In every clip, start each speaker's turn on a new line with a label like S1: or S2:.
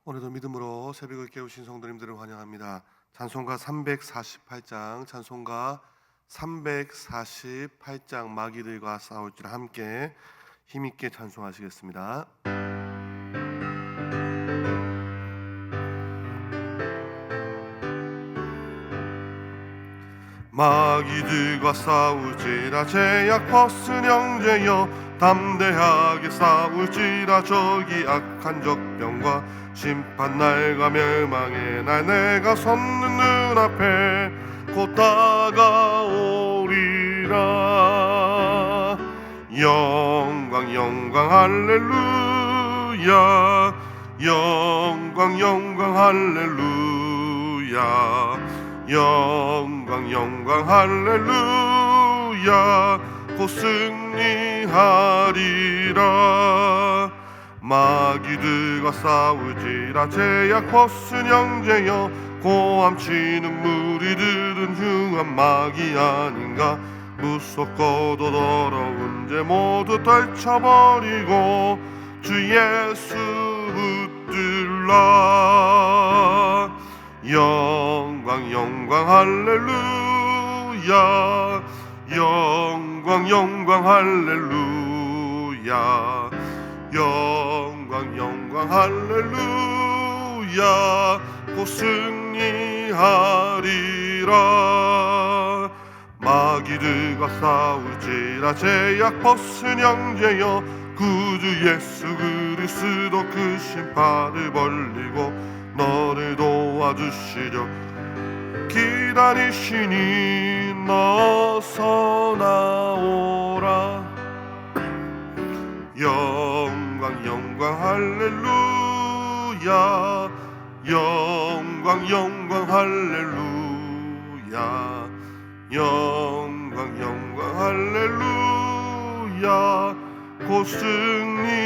S1: 오늘도 믿음으로 새벽을 깨우신 성도님들을 환영합니다. 찬송가 348장, 찬송가 348장 마귀들과 싸울 줄 함께 힘있게 찬송하시겠습니다. 마귀들과 싸울지라 제약 벗은 형제여, 담대하게 싸울지라 저기 악한 적병과 심판날과 멸망의 날 내가 섰는 눈앞에 곧 다가오리라. 영광 영광 할렐루야, 영광 영광 할렐루야, 영광 영광 할렐루야, 곧 승리하리라. 마귀들과 싸울지라 제약 벗은 형제여, 고함치는 무리들은 흉한 마귀 아닌가. 무섭고도 더러운 죄 모두 떨쳐버리고 주 예수 붙들라. 영광 영광 할렐루야, 영광 영광 할렐루야, 영광 영광 할렐루야, 곧 승리하리라. 마귀들과 싸울지라 제약 벗은 형제여, 구주 예수 그리스도 그 심판을 벌리고 너를 도와주시려 기다리시니 너서 나오라. 영광 영광 할렐루야, 영광 영광 할렐루야, 영광 영광 할렐루야, 곧 승리하리라.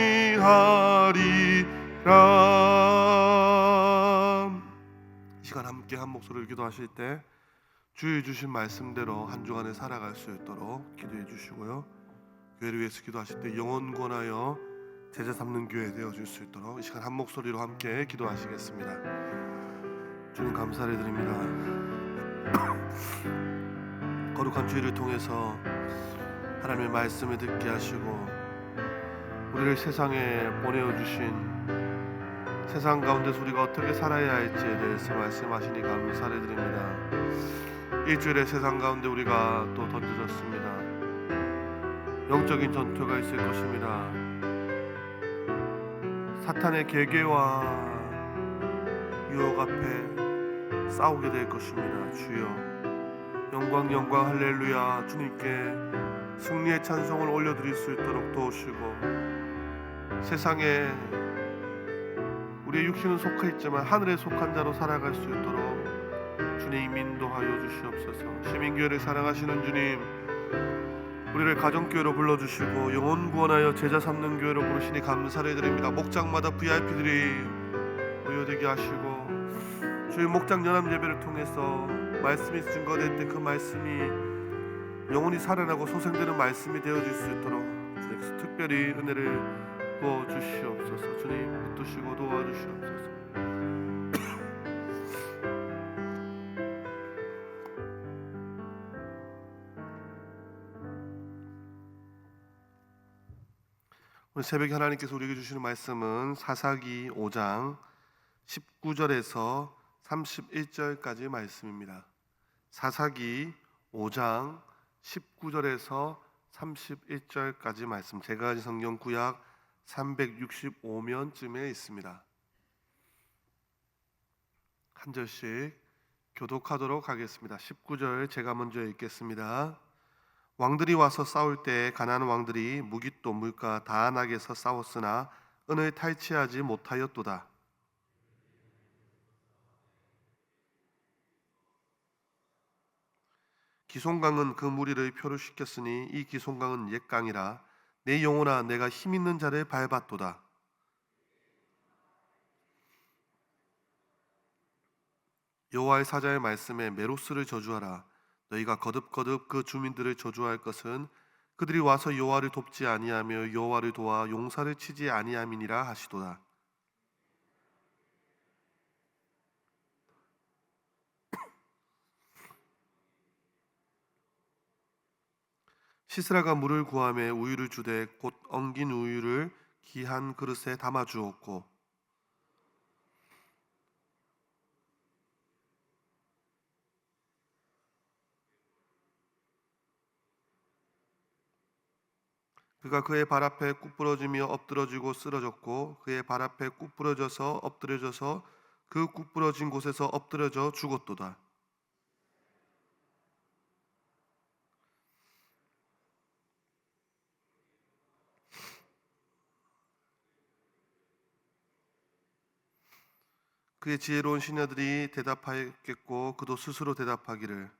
S1: 이 시간 함께 한 목소리로 기도하실 때 주의 주신 말씀대로 한 주간에 살아갈 수 있도록 기도해 주시고요, 교회를 위해서 기도하실 때 영혼 구원하여 제자 삼는 교회 되어줄 수 있도록 이 시간 한 목소리로 함께 기도하시겠습니다. 주님 감사를 드립니다. 거룩한 주의를 통해서 하나님의 말씀을 듣게 하시고 우리를 세상에 보내어주신 세상 가운데서 우리가 어떻게 살아야 할지에 대해서 말씀하시니 감사를 드립니다. 일주일의 세상 가운데 우리가 또 던져졌습니다. 영적인 전투가 있을 것입니다. 사탄의 계계와 유혹 앞에 싸우게 될 것입니다. 주여, 영광 영광 할렐루야, 주님께 승리의 찬송을 올려드릴 수 있도록 도우시고, 세상에 우리의 육신은 속해 있지만 하늘에 속한 자로 살아갈 수 있도록 주님 인도하여 주시옵소서. 시민교회를 사랑하시는 주님, 우리를 가정교회로 불러주시고 영혼 구원하여 제자 삼는 교회로 부르시니 감사를 드립니다. 목장마다 VIP들이 모여되게 하시고 주의 목장 연합 예배를 통해서 말씀이 증거될 때 그 말씀이 영혼이 살아나고 소생되는 말씀이 되어질 수 있도록 주님께서 특별히 은혜를 부어주시옵소서. 주님 붙드시고 도와주시옵소서. 오늘 새벽에 하나님께서 우리에게 주시는 말씀은 사사기 5장 19절에서 31절까지의 말씀입니다. 사사기 5장 19절에서 31절까지 말씀, 제가 가진 성경 구약 365면쯤에 있습니다. 한 절씩 교독하도록 하겠습니다. 19절 제가 먼저 읽겠습니다. 왕들이 와서 싸울 때 가나안 왕들이 무깃도 물가 다안악에서 싸웠으나 은을 탈취하지 못하였도다. 기송강은 그 무리를 표류시켰으니 이 기송강은 옛 강이라. 내 영혼아, 내가 힘있는 자를 밟았도다. 여호와의 사자의 말씀에 메로스를 저주하라. 너희가 거듭거듭 그 주민들을 저주할 것은 그들이 와서 여호와를 돕지 아니하며 여호와를 도와 용사를 치지 아니함이니라 하시도다. 시스라가 물을 구하매 우유를 주되 곧 엉긴 우유를 귀한 그릇에 담아 주었고 그가 그의 발 앞에 굽부러지며 엎드러지고 쓰러졌고 그의 발 앞에 굽부러져서 엎드려져서 그 굽부러진 곳에서 엎드려져 죽었도다. 그의 지혜로운 시녀들이 대답하였겠고 그도 스스로 대답하기를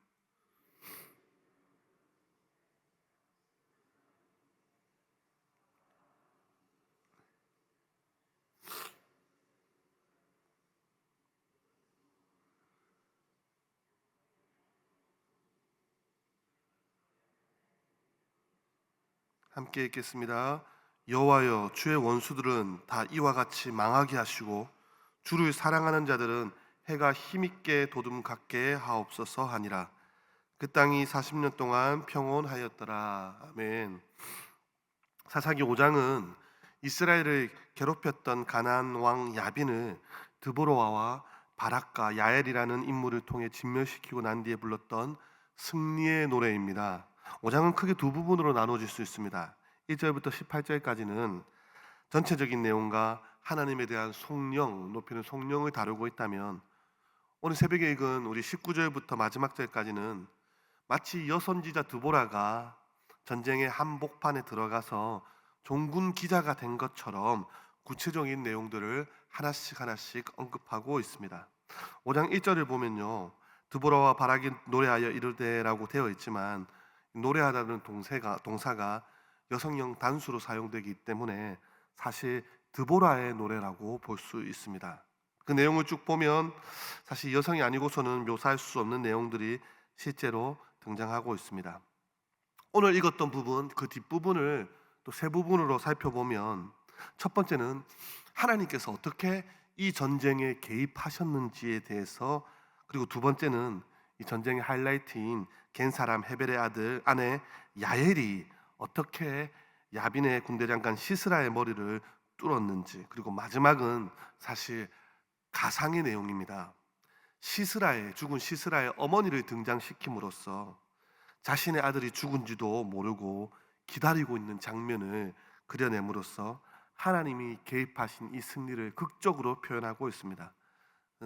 S1: 함께 읽겠습니다. 여호와여 주의 원수들은 다 이와 같이 망하게 하시고 주를 사랑하는 자들은 해가 힘있게 도둠 갖게 하옵소서 하니라. 그 땅이 40년 동안 평온하였더라. 아멘. 사사기 5장은 이스라엘을 괴롭혔던 가나안 왕 야빈을 드보로아와 바락과 야엘이라는 인물을 통해 진멸시키고 난 뒤에 불렀던 승리의 노래입니다. 5장은 크게 두 부분으로 나눠질 수 있습니다. 1절부터 18절까지는 전체적인 내용과 하나님에 대한 송영, 높이는 송영을 다루고 있다면 오늘 새벽에 읽은 우리 19절부터 마지막 절까지는 마치 여선지자 드보라가 전쟁의 한복판에 들어가서 종군 기자가 된 것처럼 구체적인 내용들을 하나씩 언급하고 있습니다. 5장 1절을 보면요, 드보라와 바락이 노래하여 이르되라고 되어 있지만 노래하다는 동사가 여성형 단수로 사용되기 때문에 사실 드보라의 노래라고 볼 수 있습니다. 그 내용을 쭉 보면 사실 여성이 아니고서는 묘사할 수 없는 내용들이 실제로 등장하고 있습니다. 오늘 읽었던 부분, 그 뒷부분을 또 세 부분으로 살펴보면 첫 번째는 하나님께서 어떻게 이 전쟁에 개입하셨는지에 대해서, 그리고 두 번째는 이 전쟁의 하이라이트인 겐 사람 헤벨의 아내 야엘이 어떻게 야빈의 군대 장관 시스라의 머리를 뚫었는지, 그리고 마지막은 사실 가상의 내용입니다. 죽은 시스라의 어머니를 등장시킴으로써 자신의 아들이 죽은지도 모르고 기다리고 있는 장면을 그려냄으로써 하나님이 개입하신 이 승리를 극적으로 표현하고 있습니다.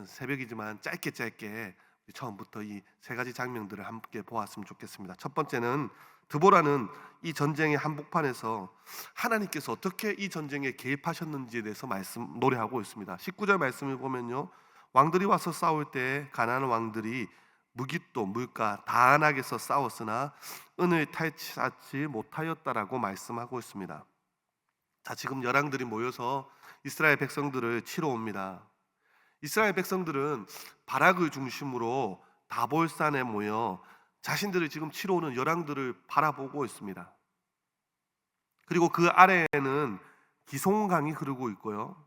S1: 새벽이지만 짧게 처음부터 이 세 가지 장면들을 함께 보았으면 좋겠습니다. 첫 번째는 드보라는 이 전쟁의 한복판에서 하나님께서 어떻게 이 전쟁에 개입하셨는지에 대해서 노래하고 있습니다. 19절 말씀을 보면요, 왕들이 와서 싸울 때 가나안 왕들이 무깃도 물가 다안하게서 싸웠으나 은을 탈취하지 못하였다라고 말씀하고 있습니다. 자, 지금 열왕들이 모여서 이스라엘 백성들을 치러 옵니다. 이스라엘 백성들은 바락을 중심으로 다볼산에 모여 자신들을 지금 치러 오는 열왕들을 바라보고 있습니다. 그리고 그 아래에는 기송강이 흐르고 있고요,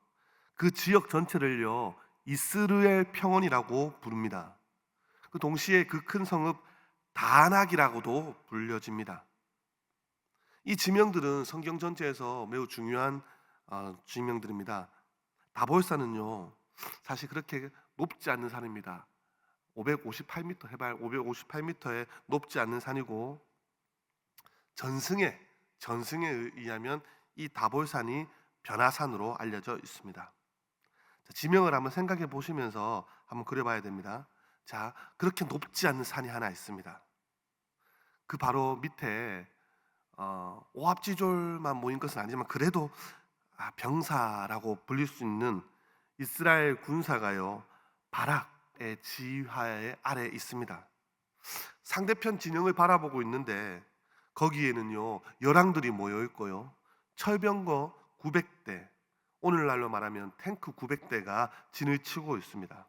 S1: 그 지역 전체를요 이스라엘 평원이라고 부릅니다. 그 동시에 그 큰 성읍 다낙이라고도 불려집니다. 이 지명들은 성경 전체에서 매우 중요한 지명들입니다. 다볼산은요 사실 그렇게 높지 않는 산입니다. 558m, 해발 558m에 높지 않는 산이고, 전승에 의하면 이 다볼산이 변화산으로 알려져 있습니다. 지명을 한번 생각해 보시면서 한번 그려봐야 됩니다. 자, 그렇게 높지 않은 산이 하나 있습니다. 그 바로 밑에 오합지졸만 모인 것은 아니지만 그래도 병사라고 불릴 수 있는 이스라엘 군사가요 바락의 지휘하에 아래 있습니다. 상대편 진영을 바라보고 있는데 거기에는요 열왕들이 모여 있고요, 철병거 900대, 오늘날로 말하면 탱크 900대가 진을 치고 있습니다.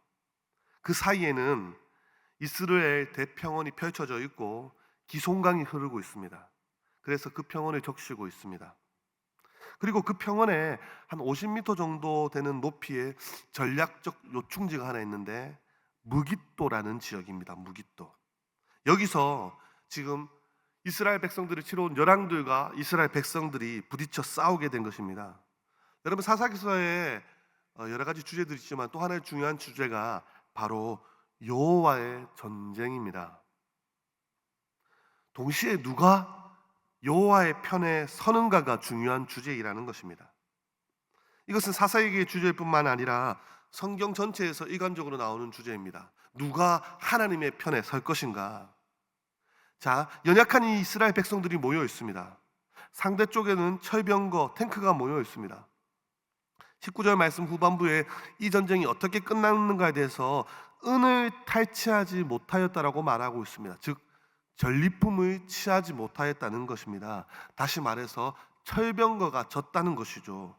S1: 그 사이에는 이스라엘 대평원이 펼쳐져 있고 기송강이 흐르고 있습니다. 그래서 그 평원을 적시고 있습니다. 그리고 그 평원에 한 50m 정도 되는 높이의 전략적 요충지가 하나 있는데 무깃도라는 지역입니다. 무깃도. 여기서 지금 이스라엘 백성들이 치러온 열왕들과 이스라엘 백성들이 부딪혀 싸우게 된 것입니다. 여러분, 사사기서에 여러 가지 주제들이 있지만 또 하나의 중요한 주제가 바로 여호와의 전쟁입니다. 동시에 누가 여호와의 편에 서는가가 중요한 주제이라는 것입니다. 이것은 사사기의 주제일 뿐만 아니라 성경 전체에서 일관적으로 나오는 주제입니다. 누가 하나님의 편에 설 것인가? 자, 연약한 이 이스라엘 백성들이 모여 있습니다. 상대 쪽에는 철병거, 탱크가 모여 있습니다. 19절 말씀 후반부에 이 전쟁이 어떻게 끝났는가에 대해서 은을 탈취하지 못하였다라고 말하고 있습니다. 즉 전리품을 취하지 못하였다는 것입니다. 다시 말해서 철병거가 졌다는 것이죠.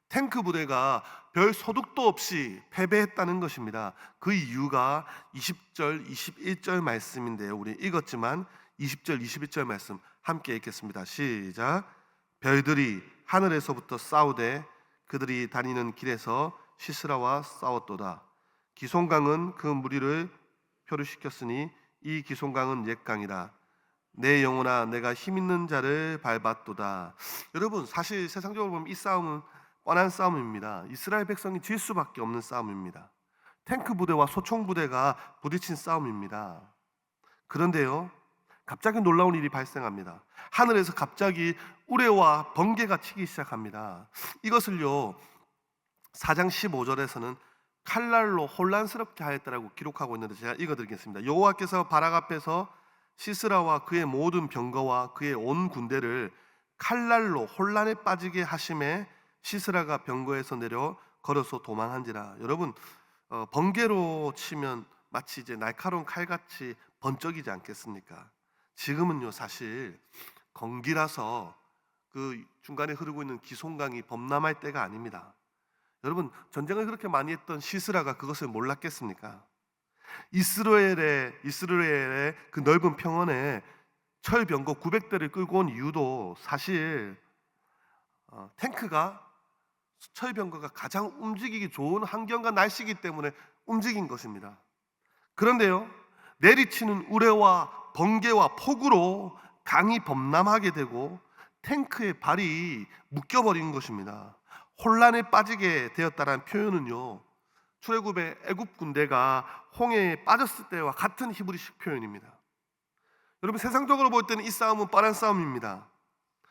S1: 탱크 부대가 별 소득도 없이 패배했다는 것입니다. 그 이유가 20절, 21절 말씀인데요. 우리 읽었지만 20절, 21절 말씀 함께 읽겠습니다. 시작. 별들이 하늘에서부터 싸우되 그들이 다니는 길에서 시스라와 싸웠도다. 기송강은 그 무리를 표류시켰으니 이 기송강은 옛 강이라. 내 영혼아 내가 힘있는 자를 밟았도다. 여러분, 사실 세상적으로 보면 이 싸움은 뻔한 싸움입니다. 이스라엘 백성이 질 수밖에 없는 싸움입니다. 탱크 부대와 소총 부대가 부딪힌 싸움입니다. 그런데요, 갑자기 놀라운 일이 발생합니다. 하늘에서 갑자기 우레와 번개가 치기 시작합니다. 이것을요 4장 15절에서는 칼날로 혼란스럽게 하였다라고 기록하고 있는데 제가 읽어드리겠습니다. 여호와께서 바락 앞에서 시스라와 그의 모든 병거와 그의 온 군대를 칼날로 혼란에 빠지게 하심에 시스라가 병거에서 내려 걸어서 도망한지라. 여러분, 번개로 치면 마치 이제 날카로운 칼같이 번쩍이지 않겠습니까? 지금은요 사실 건기라서 그 중간에 흐르고 있는 기송강이 범람할 때가 아닙니다. 여러분, 전쟁을 그렇게 많이 했던 시스라가 그것을 몰랐겠습니까? 이스라엘의 그 넓은 평원에 철병거 900대를 끌고 온 이유도 사실 탱크가 철병거가 가장 움직이기 좋은 환경과 날씨이기 때문에 움직인 것입니다. 그런데요, 내리치는 우레와 번개와 폭우로 강이 범람하게 되고 탱크의 발이 묶여버린 것입니다. 혼란에 빠지게 되었다는 표현은요 출애굽의 애굽 군대가 홍해에 빠졌을 때와 같은 히브리식 표현입니다. 여러분, 세상적으로 볼 때는 이 싸움은 뻔한 싸움입니다.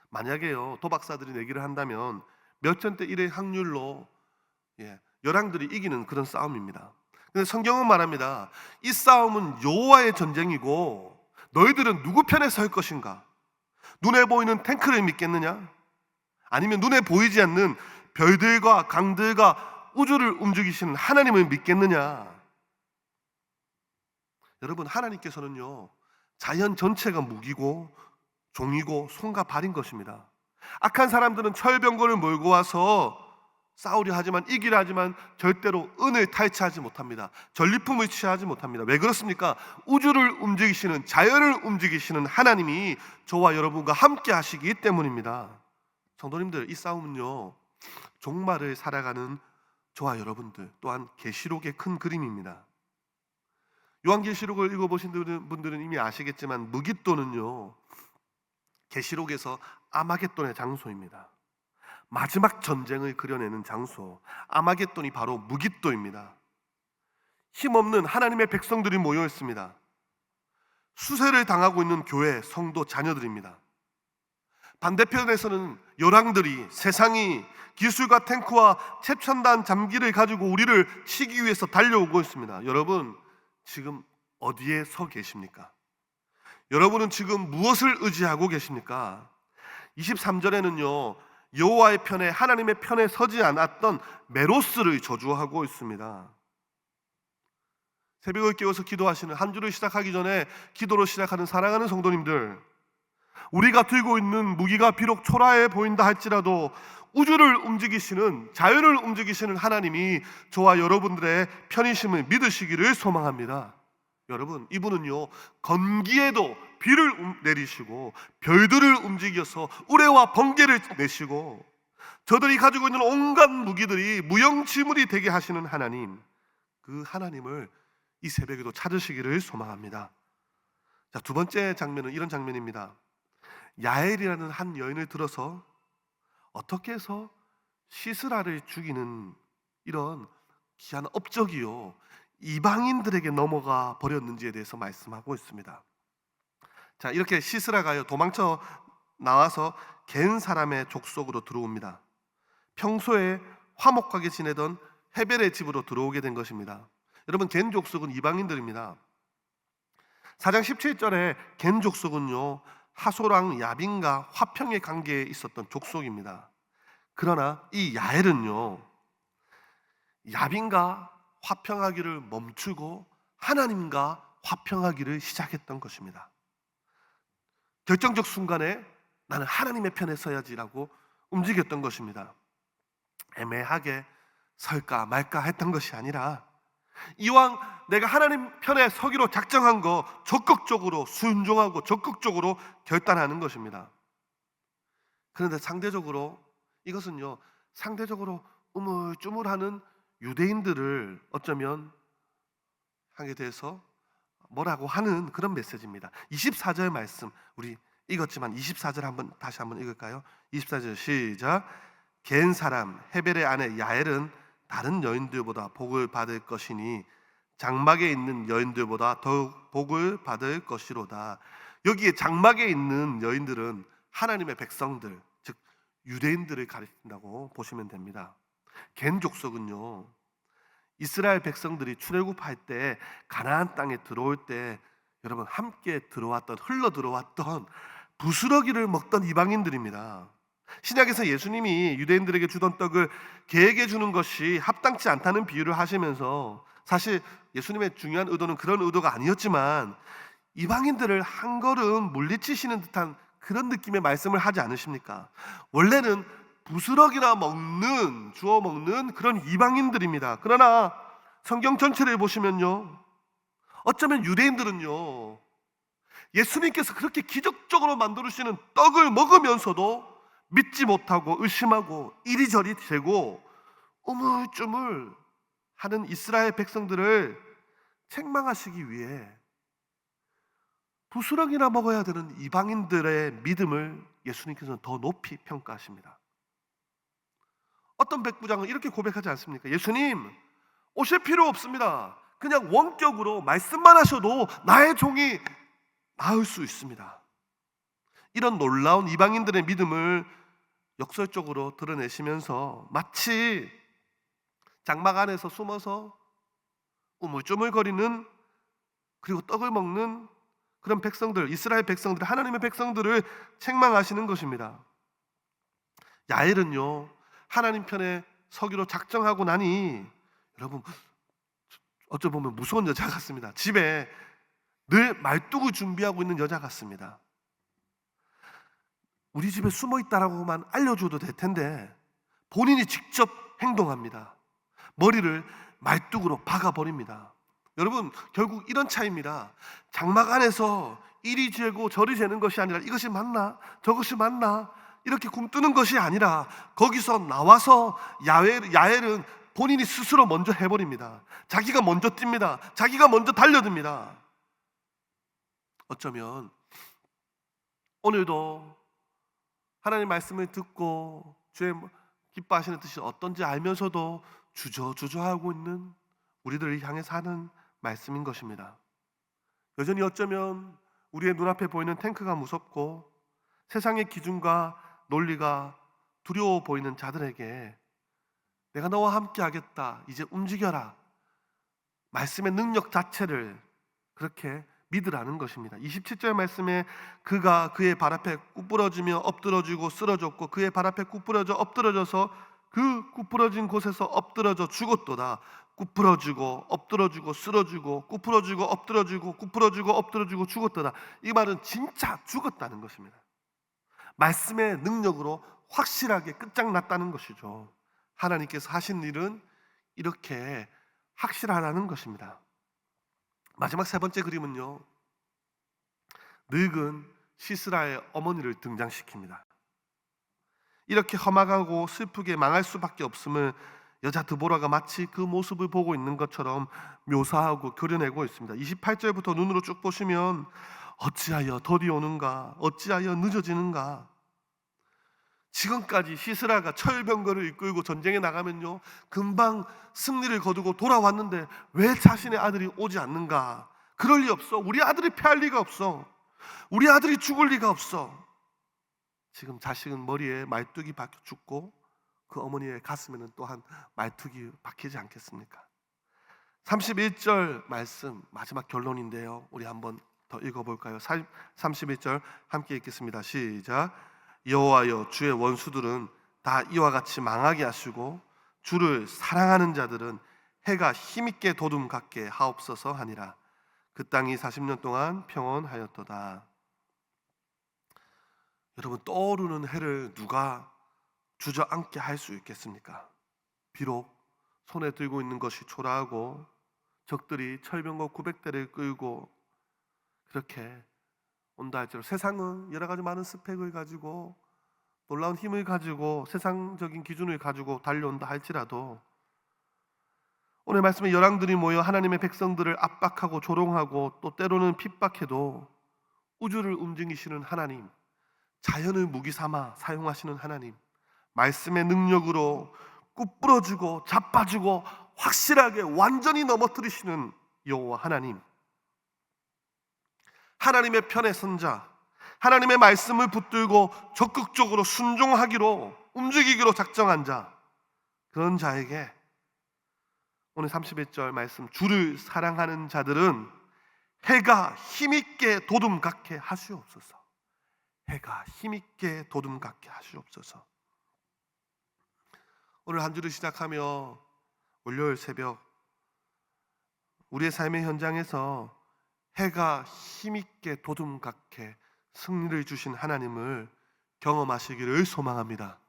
S1: 만약에요 도박사들이 내기를 한다면 몇 천대 1의 확률로 열왕들이 이기는 그런 싸움입니다. 근데 성경은 말합니다. 이 싸움은 여호와의 전쟁이고 너희들은 누구 편에 설 것인가? 눈에 보이는 탱크를 믿겠느냐? 아니면 눈에 보이지 않는 별들과 강들과 우주를 움직이시는 하나님을 믿겠느냐? 여러분, 하나님께서는요 자연 전체가 무기고 종이고 손과 발인 것입니다. 악한 사람들은 철병거를 몰고 와서 싸우려 하지만 이기려 하지만 절대로 은을 탈취하지 못합니다. 전리품을 취하지 못합니다. 왜 그렇습니까? 우주를 움직이시는, 자연을 움직이시는 하나님이 저와 여러분과 함께 하시기 때문입니다. 성도님들, 이 싸움은요 종말을 살아가는 저와 여러분들 또한 계시록의 큰 그림입니다. 요한계시록을 읽어보신 분들은 이미 아시겠지만 무깃도는요 계시록에서 아마겟돈의 장소입니다. 마지막 전쟁을 그려내는 장소, 아마겟돈이 바로 무깃도입니다. 힘없는 하나님의 백성들이 모여 있습니다. 수세를 당하고 있는 교회, 성도, 자녀들입니다. 반대편에서는 열왕들이, 세상이 기술과 탱크와 최첨단 잠기를 가지고 우리를 치기 위해서 달려오고 있습니다. 여러분, 지금 어디에 서 계십니까? 여러분은 지금 무엇을 의지하고 계십니까? 23절에는요 여호와의 편에, 하나님의 편에 서지 않았던 메로스를 저주하고 있습니다. 새벽을 깨워서 기도하시는, 한 주를 시작하기 전에 기도로 시작하는 사랑하는 성도님들, 우리가 들고 있는 무기가 비록 초라해 보인다 할지라도 우주를 움직이시는, 자연을 움직이시는 하나님이 저와 여러분들의 편이심을 믿으시기를 소망합니다. 여러분, 이분은요 건기에도 비를 내리시고 별들을 움직여서 우레와 번개를 내시고 저들이 가지고 있는 온갖 무기들이 무용지물이 되게 하시는 하나님, 그 하나님을 이 새벽에도 찾으시기를 소망합니다. 자, 두 번째 장면은 이런 장면입니다. 야엘이라는 한 여인을 들어서 어떻게 해서 시스라를 죽이는 이런 귀한 업적이요 이방인들에게 넘어가 버렸는지에 대해서 말씀하고 있습니다. 자, 이렇게 시스라가요 도망쳐 나와서 겐 사람의 족속으로 들어옵니다. 평소에 화목하게 지내던 헤벨의 집으로 들어오게 된 것입니다. 여러분, 겐 족속은 이방인들입니다. 4장 17절에 겐 족속은요 하소랑 야빈과 화평의 관계에 있었던 족속입니다. 그러나 이 야엘은요 야빈과 화평하기를 멈추고 하나님과 화평하기를 시작했던 것입니다. 결정적 순간에 나는 하나님의 편에 서야지라고 움직였던 것입니다. 애매하게 설까 말까 했던 것이 아니라 이왕 내가 하나님 편에 서기로 작정한 거 적극적으로 순종하고 적극적으로 결단하는 것입니다. 그런데 상대적으로 이것은요 상대적으로 우물쭈물하는 유대인들을 어쩌면 하게 돼서 뭐라고 하는 그런 메시지입니다. 24절 말씀 우리 읽었지만 24절 다시 한번 읽을까요? 24절 시작. 겐 사람 헤벨의 아내 야엘은 다른 여인들보다 복을 받을 것이니 장막에 있는 여인들보다 더욱 복을 받을 것이로다. 여기에 장막에 있는 여인들은 하나님의 백성들, 즉 유대인들을 가리킨다고 보시면 됩니다. 겐 족속은요 이스라엘 백성들이 출애굽할 때 가나안 땅에 들어올 때 여러분 함께 들어왔던 흘러 들어왔던 부스러기를 먹던 이방인들입니다. 신약에서 예수님이 유대인들에게 주던 떡을 개에게 주는 것이 합당치 않다는 비유를 하시면서 사실 예수님의 중요한 의도는 그런 의도가 아니었지만 이방인들을 한 걸음 물리치시는 듯한 그런 느낌의 말씀을 하지 않으십니까? 원래는 부스러기나 주워 먹는 그런 이방인들입니다. 그러나 성경 전체를 보시면요 어쩌면 유대인들은요 예수님께서 그렇게 기적적으로 만들어주시는 떡을 먹으면서도 믿지 못하고 의심하고 이리저리 되고 우물쭈물 하는 이스라엘 백성들을 책망하시기 위해 부스러기나 먹어야 되는 이방인들의 믿음을 예수님께서는 더 높이 평가하십니다. 어떤 백부장은 이렇게 고백하지 않습니까? 예수님 오실 필요 없습니다. 그냥 원격으로 말씀만 하셔도 나의 종이 나을 수 있습니다. 이런 놀라운 이방인들의 믿음을 역설적으로 드러내시면서 마치 장막 안에서 숨어서 우물쭈물거리는 그리고 떡을 먹는 그런 백성들, 이스라엘 백성들, 하나님의 백성들을 책망하시는 것입니다. 야엘은요 하나님 편에 서기로 작정하고 나니 여러분 어찌 보면 무서운 여자 같습니다. 집에 늘 말뚝을 준비하고 있는 여자 같습니다. 우리 집에 숨어 있다라고만 알려줘도 될 텐데 본인이 직접 행동합니다. 머리를 말뚝으로 박아버립니다. 여러분 결국 이런 차이입니다. 장막 안에서 이리 재고 저리 재는 것이 아니라 이것이 맞나 저것이 맞나 이렇게 굼뜨는 것이 아니라 거기서 나와서 야엘은 본인이 스스로 먼저 해버립니다. 자기가 먼저 뜁니다. 자기가 먼저 달려듭니다. 어쩌면 오늘도 하나님 말씀을 듣고 주의 기뻐하시는 뜻이 어떤지 알면서도 주저하고 있는 우리들을 향해서 하는 말씀인 것입니다. 여전히 어쩌면 우리의 눈앞에 보이는 탱크가 무섭고 세상의 기준과 논리가 두려워 보이는 자들에게 내가 너와 함께 하겠다, 이제 움직여라, 말씀의 능력 자체를 그렇게 믿으라는 것입니다. 27절 말씀에 그가 그의 발 앞에 굽부러지며 엎드러지고 쓰러졌고 그의 발 앞에 굽부러져 엎드러져서 그 굽부러진 곳에서 엎드러져 죽었도다. 굽부러지고 엎드러지고 쓰러지고 굽부러지고 엎드러지고 굽부러지고 엎드러지고 죽었도다. 이 말은 진짜 죽었다는 것입니다. 말씀의 능력으로 확실하게 끝장났다는 것이죠. 하나님께서 하신 일은 이렇게 확실하다는 것입니다. 마지막 세 번째 그림은요, 늙은 시스라의 어머니를 등장시킵니다. 이렇게 험악하고 슬프게 망할 수밖에 없음을 여자 드보라가 마치 그 모습을 보고 있는 것처럼 묘사하고 그려내고 있습니다. 28절부터 눈으로 쭉 보시면 어찌하여 더디 오는가? 어찌하여 늦어지는가? 지금까지 시스라가 철병거를 이끌고 전쟁에 나가면요 금방 승리를 거두고 돌아왔는데 왜 자신의 아들이 오지 않는가? 그럴 리 없어. 우리 아들이 패할 리가 없어. 우리 아들이 죽을 리가 없어. 지금 자식은 머리에 말뚝이 박혀 죽고 그 어머니의 가슴에는 또한 말뚝이 박히지 않겠습니까? 31절 말씀 마지막 결론인데요, 우리 한번 더 읽어볼까요? 31절 함께 읽겠습니다. 시작. 여호와여, 주의 원수들은 다 이와 같이 망하게 하시고 주를 사랑하는 자들은 해가 힘있게 도둠 같게 하옵소서 하니라. 그 땅이 40년 동안 평온하였도다. 여러분, 떠오르는 해를 누가 주저앉게 할 수 있겠습니까? 비록 손에 들고 있는 것이 초라하고 적들이 철병거 900대를 끌고 그렇게 온다 할지라도 세상은 여러 가지 많은 스펙을 가지고 놀라운 힘을 가지고 세상적인 기준을 가지고 달려온다 할지라도 오늘 말씀에 열왕들이 모여 하나님의 백성들을 압박하고 조롱하고 또 때로는 핍박해도 우주를 움직이시는 하나님, 자연을 무기 삼아 사용하시는 하나님, 말씀의 능력으로 꾸뿌러주고 자빠주고 확실하게 완전히 넘어뜨리시는 여호와 하나님, 하나님의 편에 선 자, 하나님의 말씀을 붙들고 적극적으로 순종하기로 움직이기로 작정한 자, 그런 자에게 오늘 31절 말씀, 주를 사랑하는 자들은 해가 힘있게 도둠같게 하시옵소서. 해가 힘있게 도둠같게 하시옵소서. 오늘 한 주를 시작하며 월요일 새벽 우리의 삶의 현장에서 해가 힘있게 도둠같게 승리를 주신 하나님을 경험하시기를 소망합니다.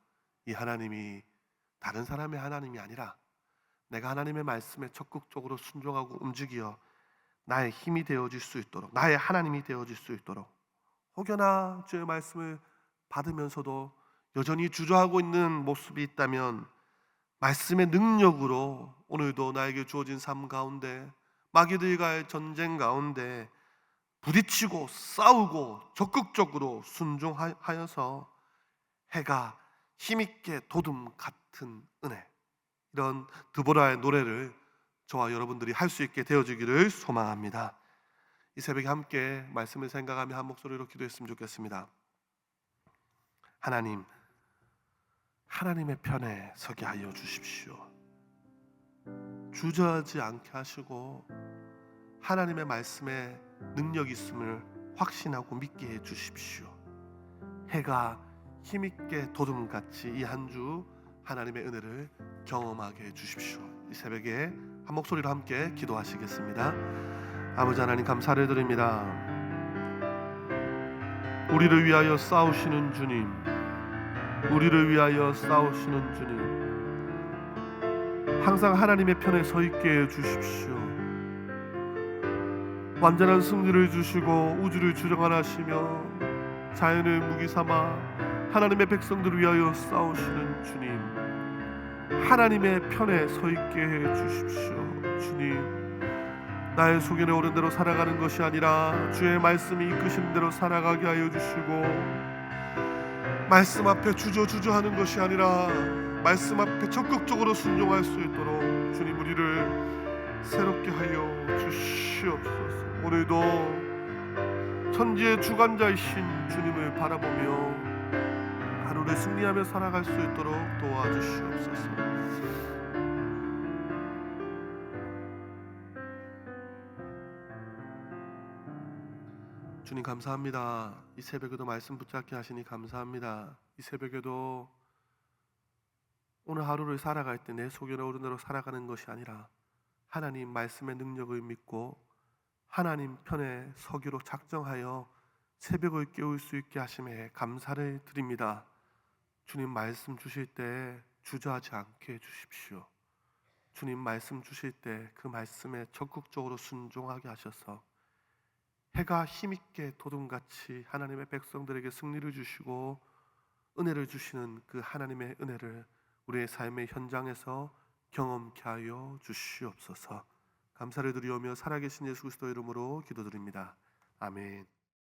S1: 이 하나님이 다른 사람의 하나님이 아니라 내가 하나님의 말씀에 적극적으로 순종하고 움직여 나의 힘이 되어질 수 있도록, 나의 하나님이 되어질 수 있도록, 혹여나 주의 말씀을 받으면서도 여전히 주저하고 있는 모습이 있다면 말씀의 능력으로 오늘도 나에게 주어진 삶 가운데 마귀들과의 전쟁 가운데 부딪히고 싸우고 적극적으로 순종하여서 해가 힘있게 도둠 같은 은혜, 이런 드보라의 노래를 저와 여러분들이 할 수 있게 되어지기를 소망합니다. 이 새벽에 함께 말씀을 생각하며 한 목소리로 기도했으면 좋겠습니다. 하나님, 하나님의 편에 서게 하여 주십시오. 주저하지 않게 하시고 하나님의 말씀에 능력이 있음을 확신하고 믿게 해 주십시오. 해가 힘있게 도둠같이 이 한 주 하나님의 은혜를 경험하게 해 주십시오. 이 새벽에 한 목소리로 함께 기도하시겠습니다. 아버지 하나님, 감사를 드립니다. 우리를 위하여 싸우시는 주님, 우리를 위하여 싸우시는 주님, 항상 하나님의 편에 서 있게 해 주십시오. 완전한 승리를 주시고 우주를 주장하시며 자연을 무기 삼아 하나님의 백성들을 위하여 싸우시는 주님, 하나님의 편에 서 있게 해 주십시오. 주님, 나의 소견에 오른 대로 살아가는 것이 아니라 주의 말씀이 이끄신 대로 살아가게 하여 주시고, 말씀 앞에 주저하는 것이 아니라 말씀 앞에 적극적으로 순종할 수 있도록 주님 우리를 새롭게 하여 주시옵소서. 오늘도 천지의 주관자이신 주님을 바라보며 하루를 승리하며 살아갈 수 있도록 도와주시옵소서. 주님 감사합니다. 이 새벽에도 말씀 붙잡게 하시니 감사합니다. 이 새벽에도 오늘 하루를 살아갈 때 내 소견에 오른 대로 살아가는 것이 아니라 하나님 말씀의 능력을 믿고 하나님 편에 서기로 작정하여 새벽을 깨울 수 있게 하심에 감사를 드립니다. 주님 말씀 주실 때 주저하지 않게 해주십시오. 주님 말씀 주실 때 그 말씀에 적극적으로 순종하게 하셔서 해가 힘있게 도둠같이 하나님의 백성들에게 승리를 주시고 은혜를 주시는 그 하나님의 은혜를 우리의 삶의 현장에서 경험케 하여 주시옵소서. 감사를 드리오며 살아계신 예수 그리스도 이름으로 기도드립니다. 아멘.